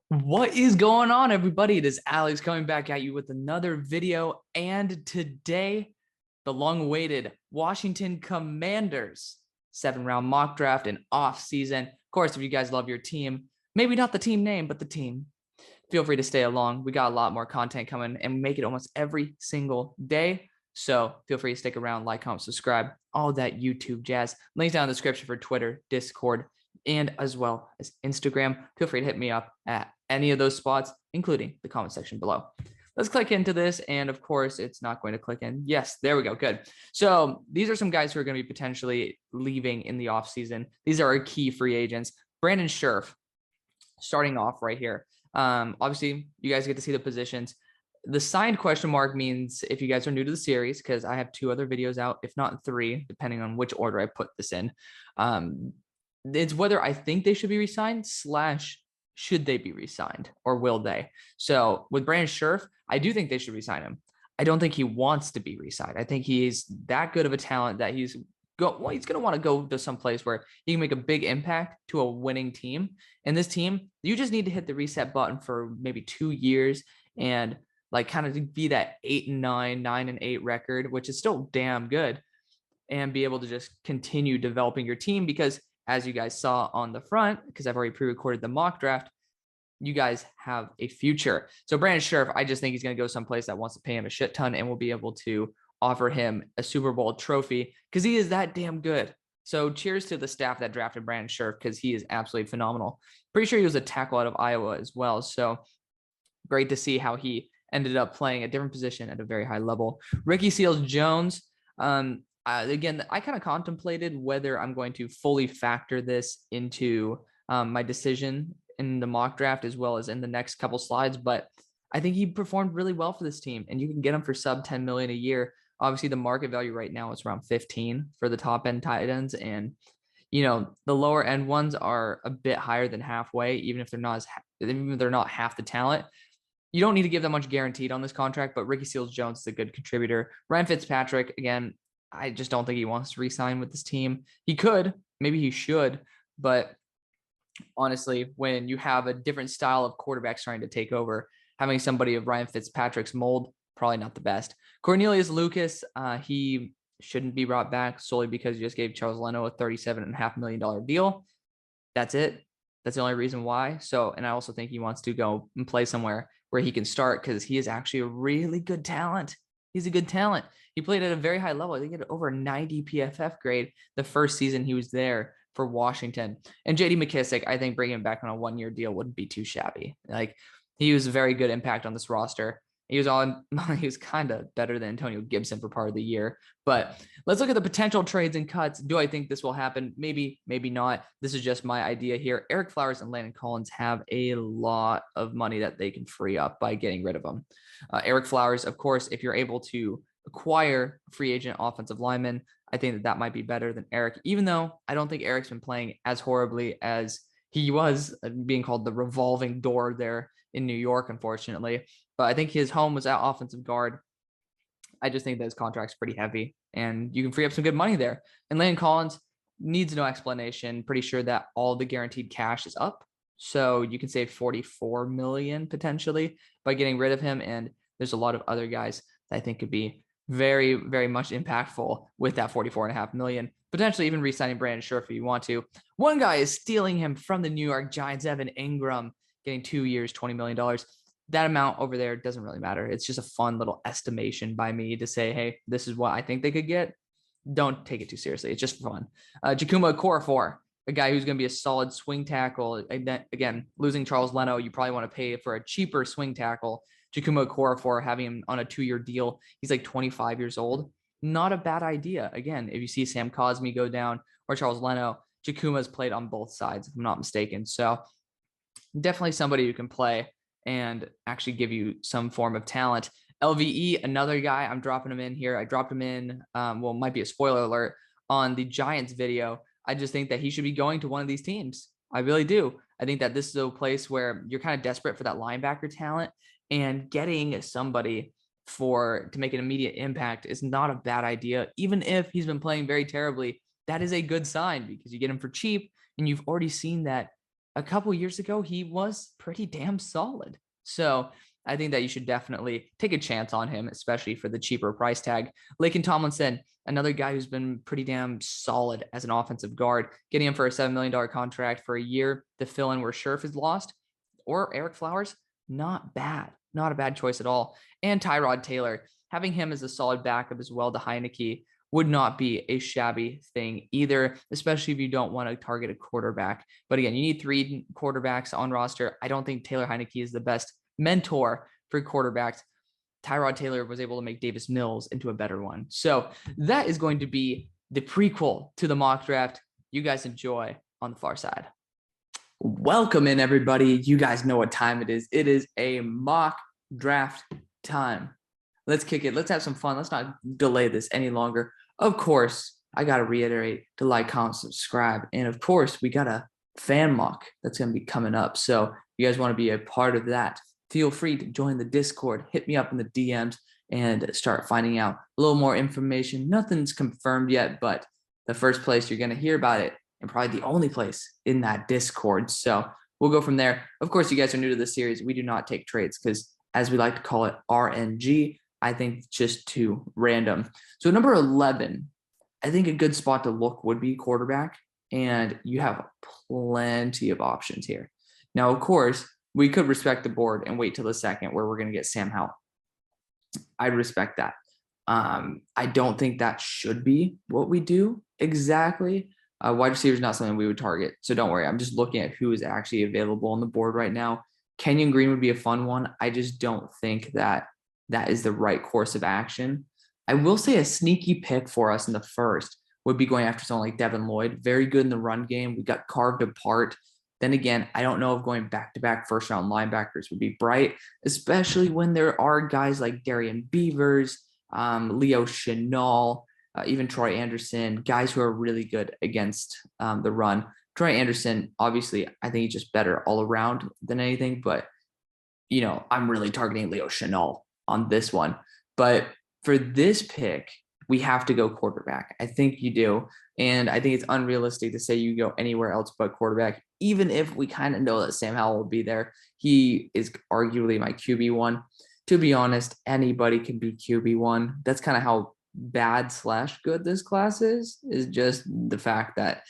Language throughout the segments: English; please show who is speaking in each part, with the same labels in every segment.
Speaker 1: What is going on, everybody? It is Alex coming back at you with another video. And today, the long-awaited Washington Commanders 7-round mock draft and off season. Of course, if you guys love your team, maybe not the team name, but the team, feel free to stay along. We got a lot more content coming and we make it almost every single day. So feel free to stick around, like, comment, subscribe, all that YouTube jazz. Links down in the description for Twitter, Discord, and as well as Instagram. Feel free to hit me up at any of those spots, including the comment section below. Let's click into this. And of course, it's not going to click in. Yes, there we go. Good. So these are some guys who are going to be potentially leaving in the offseason. These are our key free agents. Brandon Scherff, starting off right here. Obviously, you guys get to see the positions. The signed question mark means if you guys are new to the series, because I have 2 other videos out, if not 3, depending on which order I put this in. It's whether I think they should be re-signed / should they be re-signed or will they? So with Brandon Scherff, I do think they should re-sign him. I don't think he wants to be re-signed. I think he's that good of a talent that he's going to want to go to some place where he can make a big impact to a winning team. And this team, you just need to hit the reset button for maybe 2 years and like kind of be that 8-9, 9-8 record, which is still damn good, and be able to just continue developing your team because as you guys saw on the front, because I've already pre-recorded the mock draft, you guys have a future. So Brandon Scherff, I just think he's going to go someplace that wants to pay him a shit ton and will be able to offer him a Super Bowl trophy because he is that damn good. So cheers to the staff that drafted Brandon Scherff because he is absolutely phenomenal. Pretty sure he was a tackle out of Iowa as well. So great to see how he ended up playing a different position at a very high level. Ricky Seals-Jones, again, I kind of contemplated whether I'm going to fully factor this into my decision in the mock draft as well as in the next couple slides, but I think he performed really well for this team, and you can get him for sub 10 million a year. Obviously, the market value right now is around 15 for the top end tight ends, and the lower end ones are a bit higher than halfway, even if they're not half the talent. You don't need to give that much guaranteed on this contract, but Ricky Seals-Jones is a good contributor. Ryan Fitzpatrick, again, I just don't think he wants to re-sign with this team. He could, maybe he should, but honestly, when you have a different style of quarterbacks trying to take over, having somebody of Ryan Fitzpatrick's mold, probably not the best. Cornelius Lucas, he shouldn't be brought back solely because you just gave Charles Leno a $37.5 million deal. That's it. That's the only reason why. So, and I also think he wants to go and play somewhere where he can start because he is actually a really good talent. He's a good talent. He played at a very high level. I think he had over 90 PFF grade the first season he was there for Washington. And JD McKissic, I think bringing him back on a 1-year deal wouldn't be too shabby. Like, he was a very good impact on this roster. He was kind of better than Antonio Gibson for part of the year. But let's look at the potential trades and cuts. Do I think this will happen? Maybe, maybe not. This is just my idea here. Ereck Flowers and Landon Collins have a lot of money that they can free up by getting rid of them. Ereck Flowers, of course, if you're able to acquire free agent offensive linemen, I think that might be better than Ereck, even though I don't think Ereck's been playing as horribly as he was, being called the revolving door there in New York, unfortunately. But I think his home was at offensive guard. I just think that his contract's pretty heavy, and you can free up some good money there. And Landon Collins needs no explanation. Pretty sure that all the guaranteed cash is up, so you can save $44 million potentially by getting rid of him. And there's a lot of other guys that I think could be very, very much impactful with that $44.5 million. Potentially even re-signing Brandon Scherff if you want to. One guy is stealing him from the New York Giants, Evan Ingram, getting 2 years, $20 million. That amount over there doesn't really matter. It's just a fun little estimation by me to say, hey, this is what I think they could get. Don't take it too seriously. It's just fun. Jakuma Okorafor, a guy who's going to be a solid swing tackle. Again, losing Charles Leno, you probably want to pay for a cheaper swing tackle. Jakuma Okorafor, having him on a 2-year deal. He's like 25 years old. Not a bad idea. Again, if you see Sam Cosmi go down or Charles Leno, Jakuma's played on both sides, if I'm not mistaken. So definitely somebody who can play and actually give you some form of talent. LVE, another guy, I'm dropping him in here. I dropped him in, well, it might be a spoiler alert, on the Giants video. I just think that he should be going to one of these teams. I really do. I think that this is a place where you're kind of desperate for that linebacker talent, and getting somebody to make an immediate impact is not a bad idea. Even if he's been playing very terribly, that is a good sign because you get him for cheap, and you've already seen that a couple years ago, he was pretty damn solid. So I think that you should definitely take a chance on him, especially for the cheaper price tag. Laken Tomlinson, another guy who's been pretty damn solid as an offensive guard, getting him for a $7 million contract for a year to fill in where Scherf is lost, or Eric Flowers, not bad. Not a bad choice at all. And Tyrod Taylor, having him as a solid backup as well to Heineke would not be a shabby thing either, especially if you don't want to target a quarterback. But again, you need 3 quarterbacks on roster. I don't think Taylor Heineke is the best mentor for quarterbacks. Tyrod Taylor was able to make Davis Mills into a better one. So that is going to be the prequel to the mock draft. You guys enjoy on the far side. Welcome in, everybody. You guys know what time it is. It is a mock draft time. Let's kick it. Let's have some fun. Let's not delay this any longer. Of course, I got to reiterate to like, comment, subscribe. And of course, we got a fan mock that's going to be coming up. So if you guys want to be a part of that, feel free to join the Discord. Hit me up in the DMs and start finding out a little more information. Nothing's confirmed yet, but the first place you're going to hear about it, and probably the only place in that Discord. So we'll go from there. Of course, you guys are new to the series. We do not take trades because, as we like to call it, RNG, I think just too random. So number 11, I think a good spot to look would be quarterback, and you have plenty of options here. Now, of course, we could respect the board and wait till the second where we're going to get Sam Howell. I respect that. I don't think that should be what we do exactly. Wide receiver is not something we would target. So don't worry. I'm just looking at who is actually available on the board right now. Kenyon Green would be a fun one. I just don't think that is the right course of action. I will say a sneaky pick for us in the first would be going after someone like Devin Lloyd. Very good in the run game. We got carved apart. Then again, I don't know if going back-to-back first-round linebackers would be bright, especially when there are guys like Darian Beavers, Leo Chenal, even Troy Anderson, guys who are really good against the run. Troy Anderson, obviously, I think he's just better all around than anything, but, I'm really targeting Leo Chenal on this one. But for this pick, we have to go quarterback. I think you do. And I think it's unrealistic to say you go anywhere else but quarterback, even if we kind of know that Sam Howell will be there. He is arguably my QB1. To be honest, anybody can be QB1. That's kind of how bad/good this class is just the fact that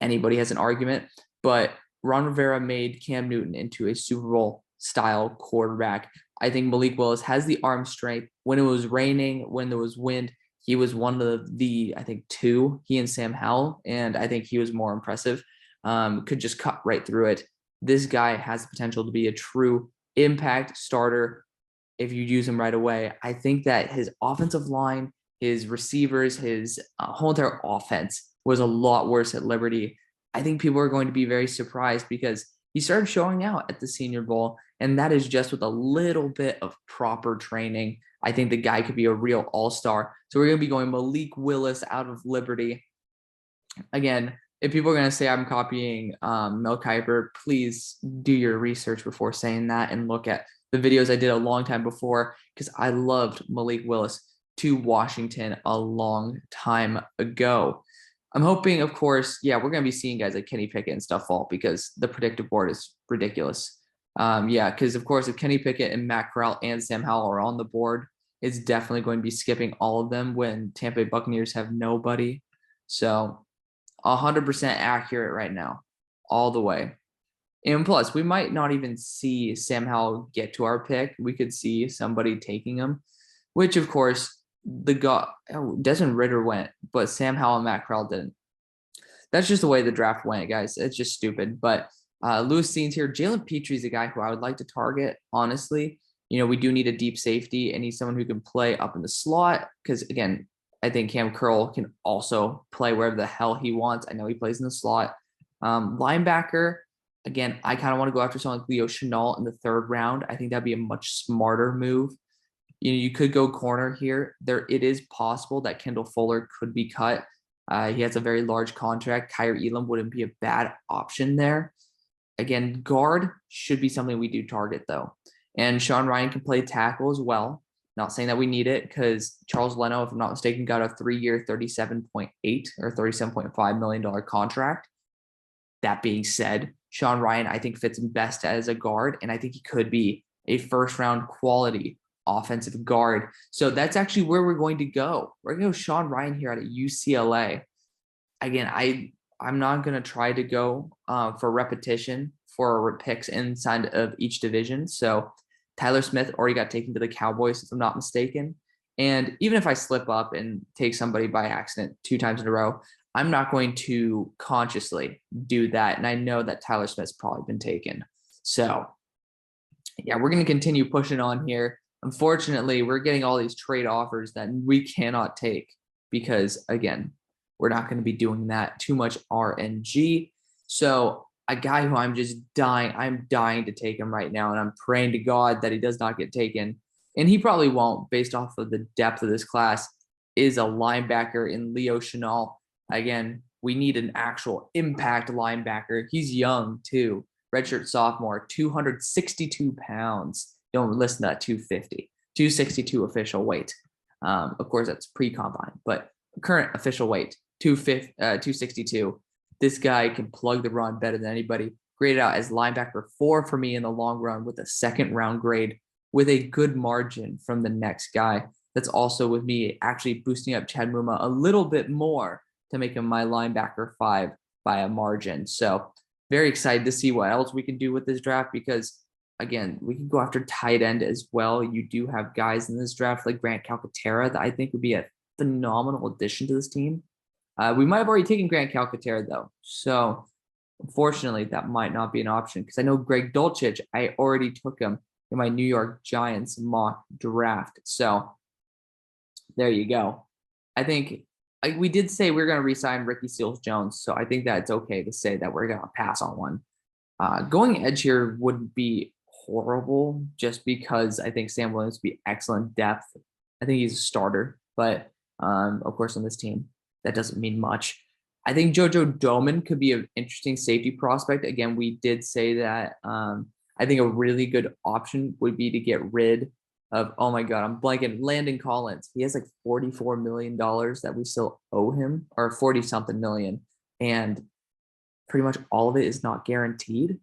Speaker 1: anybody has an argument. But Ron Rivera made Cam Newton into a Super Bowl style quarterback. I think Malik Willis has the arm strength. When it was raining, when there was wind, he was one of the I think 2, he and Sam Howell, and I think he was more impressive. Could just cut right through it. This guy has the potential to be a true impact starter if you use him right away. I think that his offensive line, his receivers, his whole entire offense was a lot worse at Liberty. I think people are going to be very surprised because he started showing out at the Senior Bowl, and that is just with a little bit of proper training. I think the guy could be a real all-star. So we're going to be going Malik Willis out of Liberty. Again, if people are going to say I'm copying Mel Kiper, please do your research before saying that and look at the videos I did a long time before, because I loved Malik Willis to Washington a long time ago. I'm hoping, of course, we're going to be seeing guys like Kenny Pickett and stuff fall because the predictive board is ridiculous. Because, of course, if Kenny Pickett and Matt Corral and Sam Howell are on the board, it's definitely going to be skipping all of them when Tampa Bay Buccaneers have nobody. So 100% accurate right now, all the way. And plus, we might not even see Sam Howell get to our pick. We could see somebody taking him, which, of course, Desmond Ridder went, but Sam Howell and Matt Corral didn't. That's just the way the draft went, guys. It's just stupid. But Lewis Scene's here. Jalen Petry's a guy who I would like to target, honestly. We do need a deep safety and he's someone who can play up in the slot because, again, I think Cam Curl can also play wherever the hell he wants. I know he plays in the slot. Linebacker, again, I kind of want to go after someone like Leo Chenal in the 3rd round. I think that'd be a much smarter move. You could go corner here. It is possible that Kendall Fuller could be cut. He has a very large contract. Kyer Elam wouldn't be a bad option there. Again, guard should be something we do target, though. And Sean Ryan can play tackle as well. Not saying that we need it because Charles Leno, if I'm not mistaken, got a 3-year $37.8 or $37.5 million contract. That being said, Sean Rhyan, I think, fits him best as a guard, and I think he could be a first-round quality offensive guard. So that's actually where we're going to go. We're going to go Sean Rhyan here out of UCLA. Again, I'm not going to try to go for repetition for picks inside of each division. So Tyler Smith already got taken to the Cowboys, if I'm not mistaken. And even if I slip up and take somebody by accident 2 times in a row, I'm not going to consciously do that. And I know that Tyler Smith's probably been taken. So yeah, we're going to continue pushing on here. Unfortunately, we're getting all these trade offers that we cannot take because, again, we're not going to be doing that too much RNG. So a guy who I'm dying to take him right now, and I'm praying to God that he does not get taken, and he probably won't based off of the depth of this class, is a linebacker in Leo Chenal. Again, we need an actual impact linebacker. He's young too. Redshirt sophomore, 262 pounds. Don't listen to that, 250. 262 official weight. Of course, that's pre-combine, but current official weight, 262. This guy can plug the run better than anybody. Graded out as linebacker 4 for me in the long run with a 2nd-round grade with a good margin from the next guy. That's also with me actually boosting up Chad Muma a little bit more to make him my linebacker 5 by a margin. So very excited to see what else we can do with this draft because, again, we can go after tight end as well. You do have guys in this draft like Grant Calcaterra that I think would be a phenomenal addition to this team. We might have already taken Grant Calcaterra, though. So, unfortunately, that might not be an option because I know Greg Dulcich, I already took him in my New York Giants mock draft. So, there you go. I think we did say we are going to re-sign Ricky Seals-Jones, so I think that's okay to say that we're going to pass on one. Going edge here wouldn't be horrible just because I think Sam Williams would be excellent depth. I think he's a starter, but of course on this team, that doesn't mean much. I think JoJo Domann could be an interesting safety prospect. Again, we did say that I think a really good option would be to get rid of, oh my God, I'm blanking, Landon Collins. He has like $44 million that we still owe him, or 40 something million. And pretty much all of it is not guaranteed.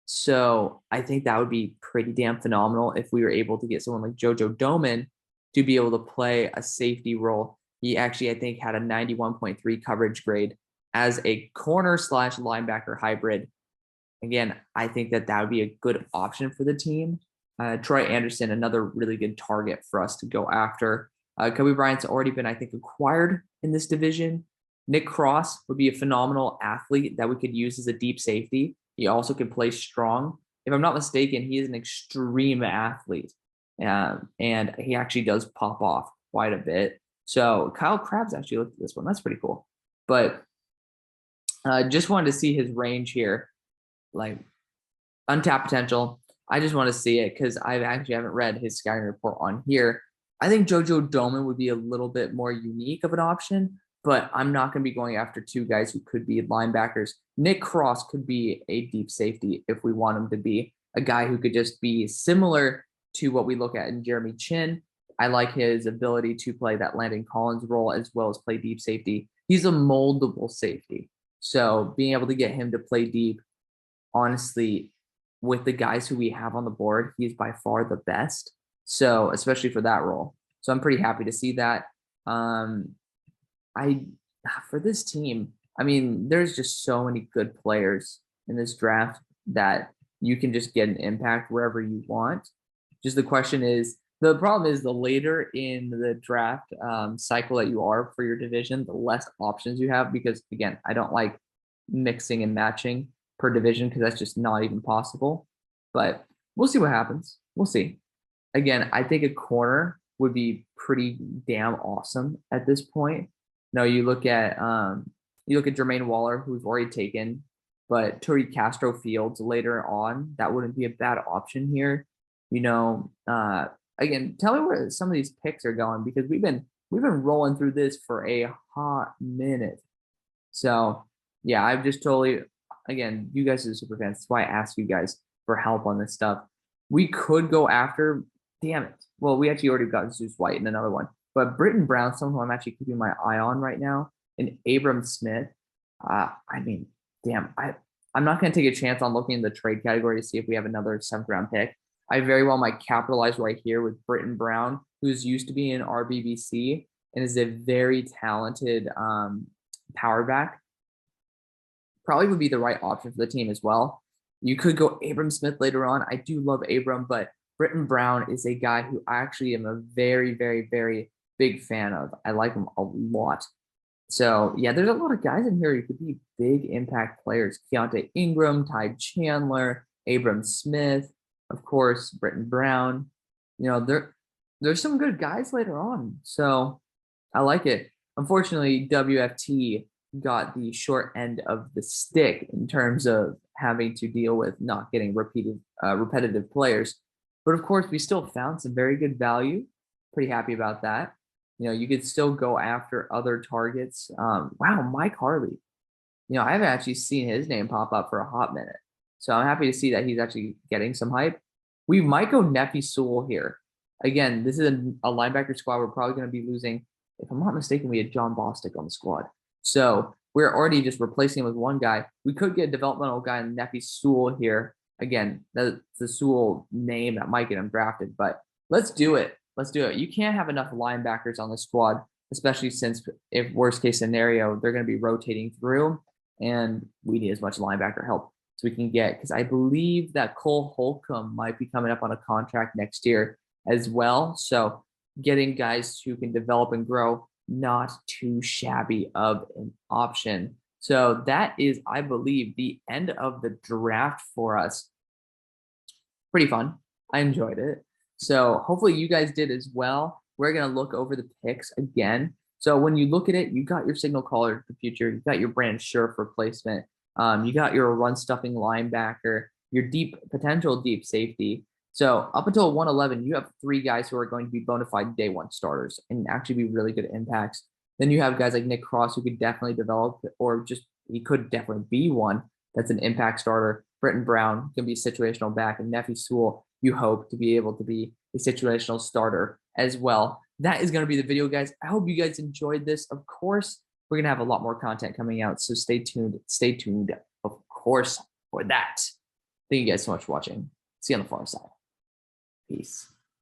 Speaker 1: So I think that would be pretty damn phenomenal if we were able to get someone like JoJo Domann to be able to play a safety role. He actually, I think, had a 91.3 coverage grade as a corner / linebacker hybrid. Again, I think that would be a good option for the team. Troy Anderson, another really good target for us to go after. Kobe Bryant's already been, I think, acquired in this division. Nick Cross would be a phenomenal athlete that we could use as a deep safety. He also can play strong. If I'm not mistaken, he is an extreme athlete. And he actually does pop off quite a bit. So Kyle Krabs actually looked at this one. That's pretty cool. But just wanted to see his range here. Like untapped potential. I just want to see it because I actually haven't read his scouting report on here. I think JoJo Domann would be a little bit more unique of an option, but I'm not going to be going after 2 guys who could be linebackers. Nick Cross could be a deep safety if we want him to be a guy who could just be similar to what we look at in Jeremy Chin. I like his ability to play that Landon Collins role as well as play deep safety. He's a moldable safety. So being able to get him to play deep, honestly, with the guys who we have on the board, he's by far the best. So especially for that role. So I'm pretty happy to see that. For this team, I mean, there's just so many good players in this draft that you can just get an impact wherever you want. Just the question is, the problem is the later in the draft cycle that you are for your division, the less options you have because, again, I don't like mixing and matching per division because that's just not even possible. But we'll see what happens. We'll see. Again, I think a corner would be pretty damn awesome at this point. No, you look at Jermaine Waller, who we've already taken, but Tariq Castro Fields later on, that wouldn't be a bad option here. Again, tell me where some of these picks are going because we've been rolling through this for a hot minute. So yeah, I've just totally, again, you guys are the super fans. That's why I asked you guys for help on this stuff. We could go after, damn it. Well, we actually already got Zeus White in another one, but Britton Brown, someone who I'm actually keeping my eye on right now, and Abram Smith. I mean, damn, I'm not going to take a chance on looking in the trade category to see if we have another 7th-round pick. I very well might capitalize right here with Britton Brown, who's used to be in RBBC and is a very talented power back. Probably would be the right option for the team as well. You could go Abram Smith later on. I do love Abram, but Britton Brown is a guy who I actually am a very, very, very big fan of. I like him a lot. So, yeah, there's a lot of guys in here who could be big impact players. Keontae Ingram, Ty Chandler, Abram Smith, of course, Britton Brown. You know, there's some good guys later on. So, I like it. Unfortunately, WFT got the short end of the stick in terms of having to deal with not getting repetitive players. But of course, we still found some very good value. Pretty happy about that. You know, you could still go after other targets. Wow, Mike Harley. You know, I haven't actually seen his name pop up for a hot minute. So I'm happy to see that he's actually getting some hype. We might go Nefi Sewell here. Again, this is a linebacker squad we're probably going to be losing. If I'm not mistaken, we had John Bostic on the squad. So we're already just replacing him with one guy. We could get a developmental guy in Nefi Sewell here. Again, that's the Sewell name that might get him drafted, but let's do it. Let's do it. You can't have enough linebackers on the squad, especially since if worst case scenario, they're going to be rotating through and we need as much linebacker help as we can get. Because I believe that Cole Holcomb might be coming up on a contract next year as well. So getting guys who can develop and grow, not too shabby of an option. So that is, I believe, the end of the draft for us. Pretty fun. I enjoyed it. So hopefully you guys did as well. We're going to look over the picks again. So when you look at it, you got your signal caller for the future. You got your Brandon Scherf replacement. You got your run stuffing linebacker, your potential deep safety. So up until 111, you have 3 guys who are going to be bona fide day 1 starters and actually be really good impacts. Then you have guys like Nick Cross who could definitely develop, or just he could definitely be one that's an impact starter. Britton Brown can be a situational back, and Nefi Sewell, you hope to be able to be a situational starter as well. That is going to be the video, guys. I hope you guys enjoyed this. Of course, we're going to have a lot more content coming out, so stay tuned. Stay tuned, of course, for that. Thank you guys so much for watching. See you on the far side. Peace.